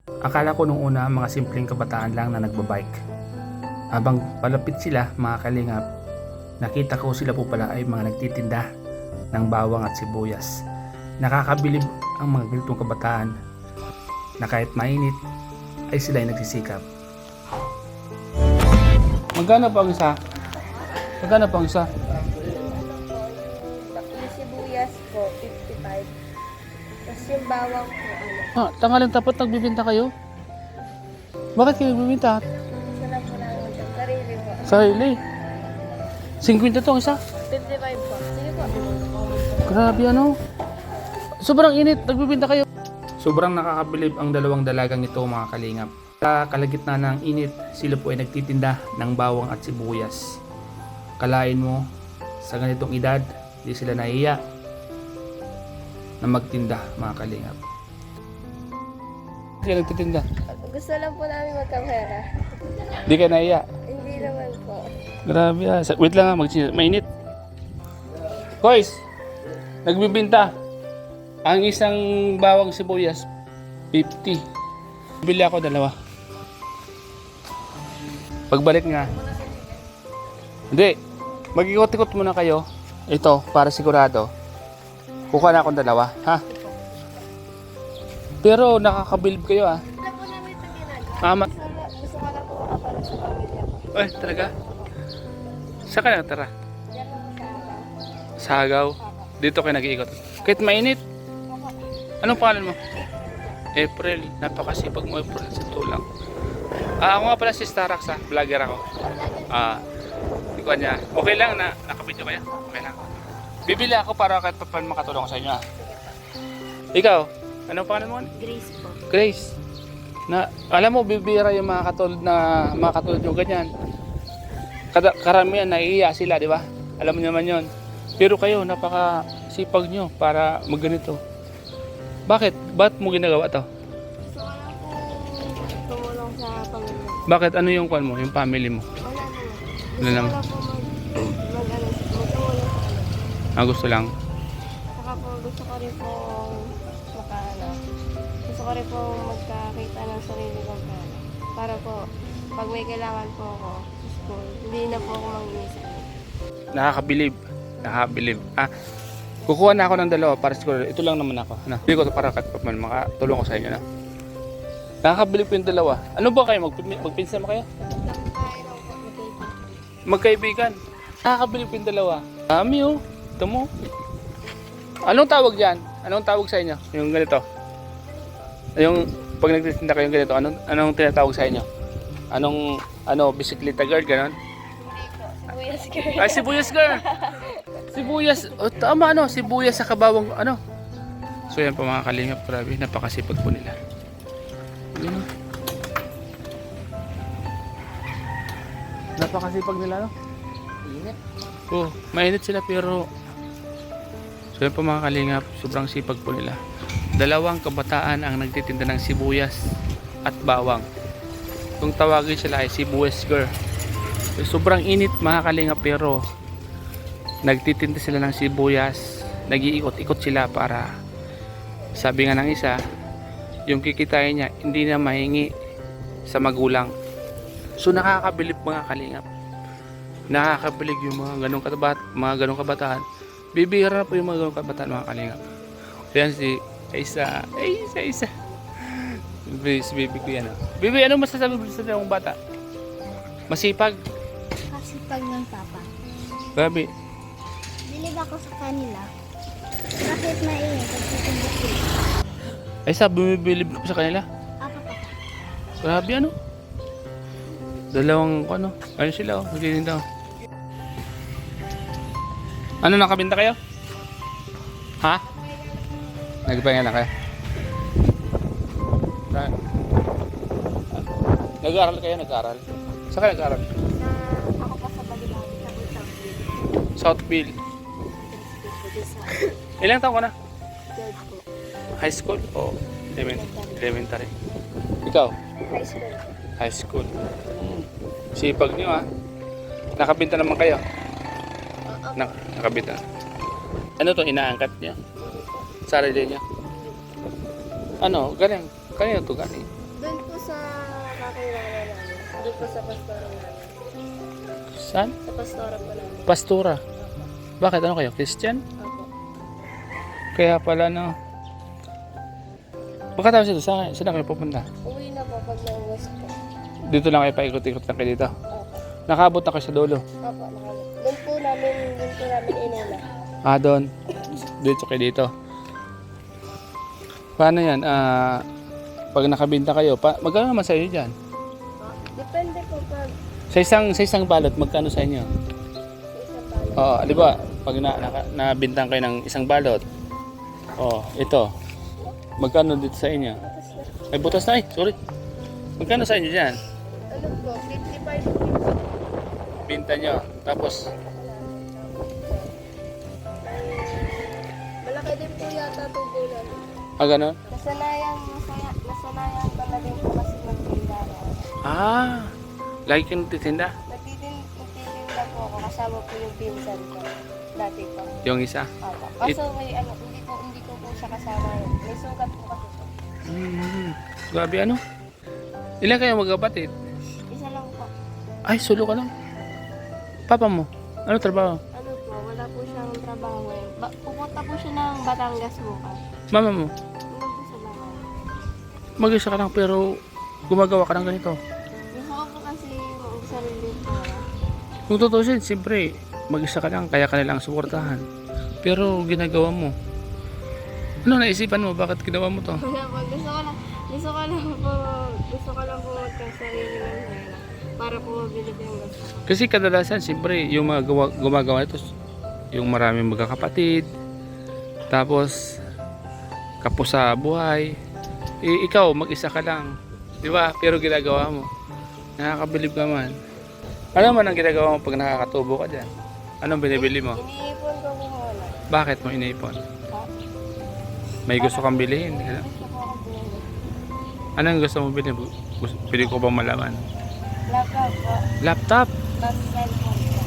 Akala ko nung una mga simpleng kabataan lang na nagbabike. Habang palapit sila mga kalingap, nakita ko sila po pala ay mga nagtitinda ng bawang at sibuyas. Nakakabilib ang mga ganitong kabataan na kahit mainit ay sila ay nagsisikap. Magkano pa ang isa? Magkano pa ang isa? Yung sibuyas po, 55. Tapos yung bawang po, Tangalang tapat nagbibinta kayo? Bakit kayo nagbibinta? Gusto lang po namin ito. Sarili po. Sarili. 50 to ang isa? 55 po. Sige po. Grabe ano. Sobrang init, nagbibinta kayo. Sobrang nakakabilib ang dalawang dalagang ito mga kalingap. Sa kalagitnaan ng init, sila po ay nagtitinda ng bawang at sibuyas. Kalain mo, sa ganitong edad, di sila nahiya na magtinda mga kalingap. Kaya nagtitinda? Gusto lang po namin magkamera. Di ka nahiya? Hindi naman po. Grabe ah. Wait lang ah, mainit. Boys, nagbibinta. Ang isang bawang sibuyas, 50. Bili ako dalawa. Pagbalik nga. Hindi. Mag-ikot-ikot muna kayo. Ito, para sigurado. Kukuha na akong dalawa, ha? Pero nakakabilib kayo ah. Gusto po namin ito ginagawa. Mama. Gusto ko lang po para sa pamilya ko. Ay, talaga? Saan ka nakatara? Diyan lang po sa Sa Hagaw. Dito kayo nag-iikot. Kahit mainit. Anong pangalan mo? April. Napakasipag mo, April, sa tulang. Ako nga pala si Starax ha. Vlogger ako. Ikaw niya. Okay lang na nakapidyo kayo? Okay lang. Bibili ako para kahit pa paano makatulong sa inyo ha. Ikaw, anong pangalan mo? Grace po. Grace. Na, alam mo, bibira yung mga katulad yung ganyan. Karamihan, naiiya sila, di ba? Alam mo naman yon. Pero kayo, napakasipag nyo para magganito. Bakit? Ba't mo ginagawa to? Gusto ko lang po tumulong sa pamilya. Bakit? Ano yung kwan mo? Yung family mo? Wala naman. Wala Gusto naman. ko lang po magtumulong sa kanila. Gusto lang. Saka po gusto ko rin po gusto ko rin po magkakita ng sarili kong pera. Para po, pag may kailangan po ako sa school, hindi na po ako mag-iisa. Nakakabilib. Nakakabilib. Kukuha na ako ng dalawa para siguro. Ito lang naman ako. Ano? Hindi ko para kahit pa man makatulong ko sa inyo. No? Nakakabilib po yung dalawa. Ano ba kayo? Magpinsan mo kayo? Magkaibigan. Nakakabilib po yung dalawa. Dami oh. Ito mo. Anong tawag dyan? Anong tawag sa inyo? Yung ganito. Yung pag nagtitinda kayong ganito, anong tinatawag sa inyo? Bisikleta guard, ganon? Sibuyas girl. Ay, sibuyas girl! Sibuyas, tama sibuyas sa kabawang, So yan po mga kalingap, grabe, napakasipag po nila. Yun, napakasipag nila, Mainit. Mainit sila pero, so yan po mga kalingap, sobrang sipag po nila. Dalawang kabataan ang nagtitinda ng sibuyas at bawang. Kung tawagin sila ay sibuyas girl. So, sobrang init mga kalingap pero nagtitinda sila ng sibuyas, nag-iikot-ikot sila para sabi nga ng isa, yung kikitain niya hindi na mahingi sa magulang. So nakakabilib mga kalingap. Nakakabilib yung mga ganong kabataan. Bibihira na po yung mga ganong kabataan mga kalingap. Ayan si Isa. Si Bibi ko yan. Bibi, ano masasabi mo sa dalawang bata? Masipag? Kasipag ng papa. Grabe. Bilib ako sa kanila. Bakit mainit? Pagtitindot sila. Ay sabi, bumibilib ko sa kanila. Ako pa. Grabe dalawang ayun sila nagtitinda. Ano, nakabinta kayo? Ha? Nagpahinga na kayo? Nag-aaral kayo? Nag-aaral? Saan kayo nag-aaral? Ako pa sa Balimabi, sa Bultang. Southville. Ilang taon ka na? Third po. High school o elementary? Ikaw? High school. High school. Sipag nyo Nakabinta naman kayo? Nakabinta. Ano to inaangkat niya? Sarili niya? Galing. Kanina to galing? sa kakilala namin. Doon po sa pastora namin. Saan? Sa pastora po namin. Pastura. Bakit? Ano kayo? Christian? Opo. Kaya pala no. Pagkatapos ito, saan kayo pupunta? Uwi na po pag naubos po. Dito lang kayo paikot-ikot lang kayo dito. Opo. Nakabot na kayo sa dulo. Opo, nakalap. Doon po namin inuna. Ah, doon. Dito kayo dito. Paano yan? Pag nakabinta kayo, magkano naman sa inyo dyan? Depende po pag Sa isang balot, magkano sa inyo? sa isang balot. Oo, di ba? Pag nabintang kayo ng isang balot, ito. Magkano dito sa inyo? Tapos na, Ay, butas na sorry. Magkano sa inyo dyan? ano po, 55 po. Binta nyo. Tapos, Malaki din po yata tubulan. ganon? Nasanayan ka na din po kasi magtinda. Lagi kayo nagtitinda? Nagtitinda po ako kasama po yung pinsan ko. Dati po. Yung isa? Opo. Kaso may hindi ko po siya kasama yun. May sugat po kasi po. Grabe ano? Ilan kayo magkapatid? Isa lang po. Ay, solo ka lang. Papa mo? Ano trabaho? Ano po, wala po siyang trabaho ngayon. Pupunta po siya ng Batangas bukas. Mama mo? Ano po sa langan? Mag-isa ka lang pero gumagawa ka ng ganito. Gusto ko po kasi sarili po. Kung tutusin, siyempre, mag-isa ka lang, kaya ka nilang suportahan. Pero ginagawa mo. Ano naisipan mo? Bakit ginawa mo to? Wala po, gusto ko lang po magkasarili ng pera para po mabili ko yung gusto ko. Kasi kadalasan, siyempre, yung mga gumagawa ito, yung maraming magkakapatid, tapos, kapos sa buhay, ikaw, mag-isa ka lang. Di ba? Pero ginagawa mo. Nakakabilib ka man. Ano man ang ginagawa mo pag nakakatubo ka dyan? Anong binibili mo? Iniipon ko po muna. Bakit mo iniipon? Ha? May gusto kang bilhin. Gusto ko ako bumili. Anong gusto mo bilhin? Pili ko bang malaman? Laptop po. Laptop? Tapos cellphone po.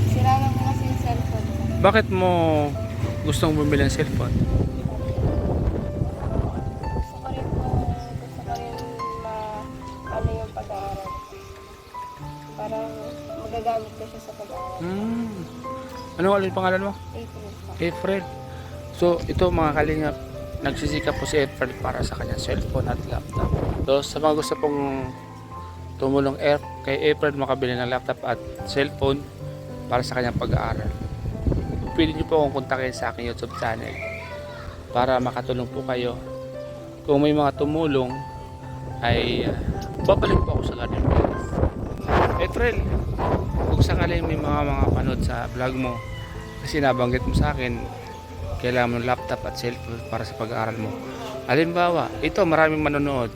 Sira na po kasi yung cellphone ko. Bakit mo gustong bumili ng cellphone? Gusto ko rin ano yung pag-aaral. Parang magagamit ko siya sa pag-aaral. Ano ulit pangalan mo? April po. April. So, ito mga kalingap, nagsisikap po si April para sa kanyang cellphone at laptop. So, sa mga gusto pong tumulong kay April makabili ng laptop at cellphone para sa kanyang pag-aaral, pwede niyo po akong kontakin sa aking YouTube channel para makatulong po kayo. Kung may mga tumulong ay babalik po ako sa Garden Place. April, kung sakaling may mga panood sa vlog mo, kasi nabanggit mo sa akin kailangan mo ng laptop at cellphone para sa pag-aaral mo. Halimbawa, ito maraming manonood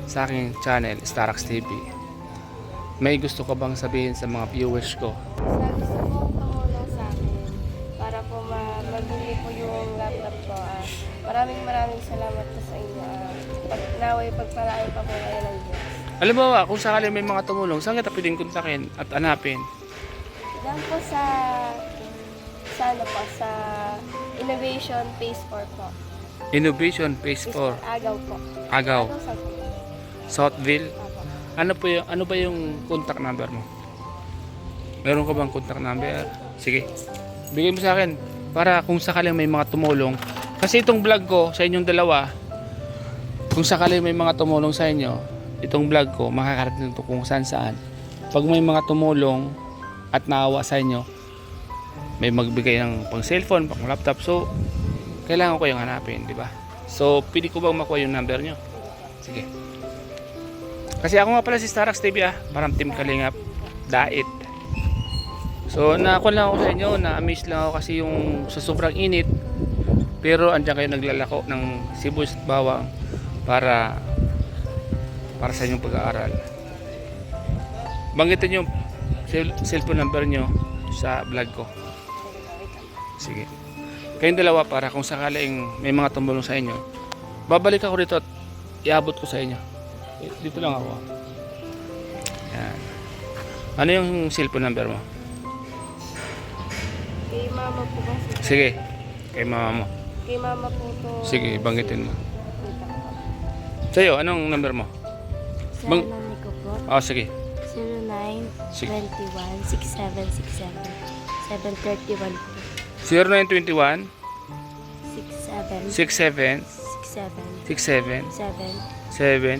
sa aking channel, Starax TV. May gusto ka bang sabihin sa mga viewers ko? Gusto ko tumulong sa akin para po mabili po yung laptop ko. Maraming salamat po sa inyo. Naway pagpalaan pa po kayo ng Diyos. Halimbawa, kung sakaling may mga tumulong, saan kita pwedeng kontakin at hanapin? Yan po sa Innovation Phase 4 po. Innovation Phase 4, Agaw po. Agaw, Sa Southville. Apo. Ano ba yung contact number mo? Meron ka bang contact number? Sige, bigay mo sa akin para kung sakaling may mga tumulong. Kasi itong vlog ko sa inyong dalawa, kung sakaling may mga tumulong sa inyo, itong vlog ko makakarating ito kung saan saan. Pag may mga tumulong at naawa sa inyo, may magbigay ng pang cellphone, pang laptop, so kailangan ko yung hanapin, di ba? So pwede ko bang makuha yung number nyo? Sige. Kasi ako nga pala si Starax TV, parang Team Kalingap Dait. So nakuha lang ako sa inyo, na-amaze lang ako kasi yung sa sobrang init, pero andyan kayo naglalako ng sibuyas at bawang para sa inyong pag-aaral. Banggitin yung cellphone number nyo sa vlog ko. Sige. Kayong dalawa para kung sakaling may mga tumulong sa inyo, babalik ako rito at iabot ko sa inyo. Dito lang ako. Yan. Ano yung cellphone number mo? Kay mama po kasi. Sige. Kay mama mo. Kay mama po to. Sige, banggitin mo. Sa'yo, anong number mo? Sa Bang- nanay ko po, Sige. 0921 6767 731 po. 0921 67 67 67 67 7 7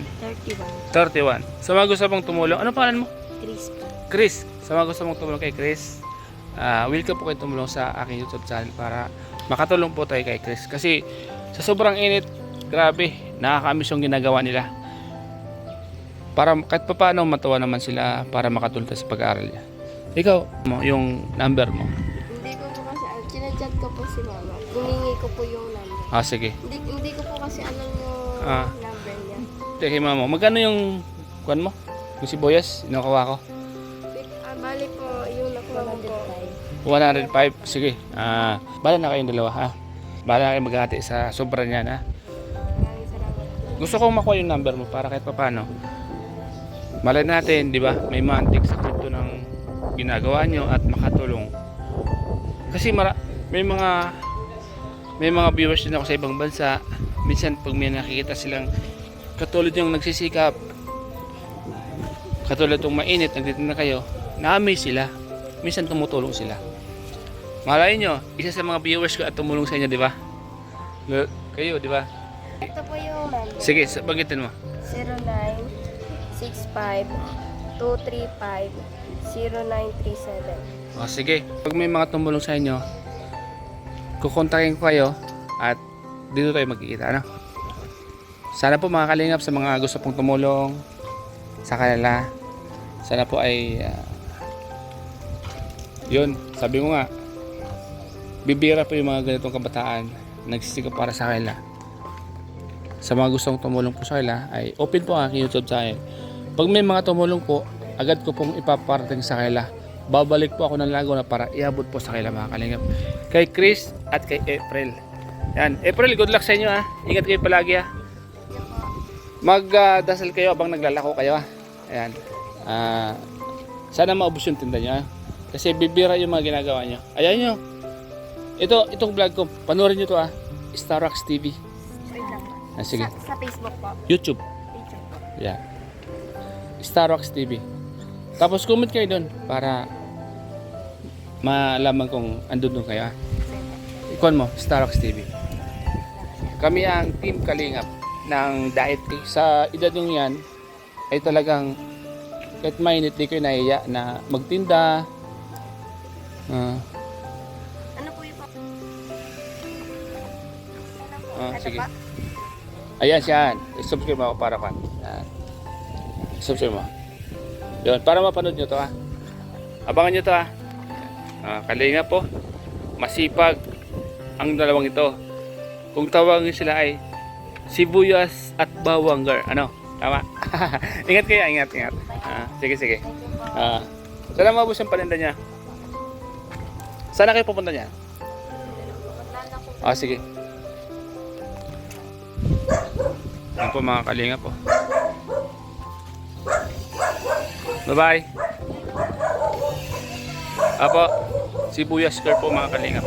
31. 31. Sa mga gusto mong tumulong, ano pangalan mo? Chris po. Chris. Sa mga gusto mong tumulong kay Chris, welcome po kayo tumulong sa aking YouTube channel para makatulong po tayo kay Chris. Kasi sa sobrang init, grabe, nakakamiss yung ginagawa nila. Para kahit pa paano matuwa naman sila para makatulong tayo sa pag-aaral niya. Ikaw, yung number mo. Hindi ko po kasi, chinachat ko po si mama. Hiningi ko po yung number. Sige. Hindi ko po kasi alam yung Ah. number niya. Teka, mama, magkano yung kuan mo? Yung sibuyas, inukawa ko? Bali po, yung nakuha ko po. 105. Sige. Bala na kayong dalawa, ha? Bala na kayong maghati sa sobra niyan, ha? Maraming salamat. Gusto kong makuha yung number mo para kahit paano. Malay natin, di ba? May mantik sa punto ng ginagawa nyo at makatulong. Kasi may mga viewers din ako sa ibang bansa. Minsan pag may nakikita silang katulad yung nagsisikap, katulad yung mainit, nagtitinda kayo, na-amaze sila. Minsan tumutulong sila. Malay nyo, isa sa mga viewers ko at tumulong sa inyo, di ba? Kayo, di ba? Ito po yung number. Sige, banggitin mo. 0965-235-0937. Sige. Pag may mga tumulong sa inyo, kukontakin ko kayo at dito tayo magkikita, ano? Sana po mga kalingap sa mga gusto pong tumulong sa kanila. Sana po ay yun, sabi ko nga, bibira po yung mga ganitong kabataan nagsisikap para sa kanila. Sa mga gustong tumulong po sa kanila ay open po ang aking YouTube channel. Pag may mga tumulong po, agad ko pong ipaparating sa kanila. Babalik po ako ng Laguna para iabot po sa kanila mga kalingap. Kay Chris at kay April. Yan, April, good luck sa inyo, ha. Ingat kayo palagi, ha. Magdasal kayo habang naglalako kayo, ha. Ayan. Sana maubos yung tinda nyo, ha. Kasi bibira yung mga ginagawa nyo. Ayan nyo. Itong vlog ko, panoorin nyo to, ha. Starrocks TV. Wait lang po. Sige. Sa Facebook po. YouTube. YouTube po. Yeah. Starrocks TV. Tapos comment kayo doon para malaman kung andun doon kayo, ha. Ikon mo, Starrocks TV. Kami ang Team Kalingap ng Diet Cake. Sa edad nyo yan, ay talagang kahit mainit, di kayo nahiya na magtinda. Ano po yung po? Sige. Ayan siya. I-subscribe mo ako para kan. Subscribe mo. Yun, para mapanood nyo to, ha. Abangan nyo to, ha. Kalingap po. Masipag ang dalawang ito. Kung tawagin sila ay sibuyas at bawanggar. Ano? Tama? Ingat kayo, ingat. Sige. Sana mabos ang paninda niya. Sana kayo pupunta niya? Sige. Yan po mga kalingap po. Bye-bye. Apo, sibuyas skirt po mga kalingap.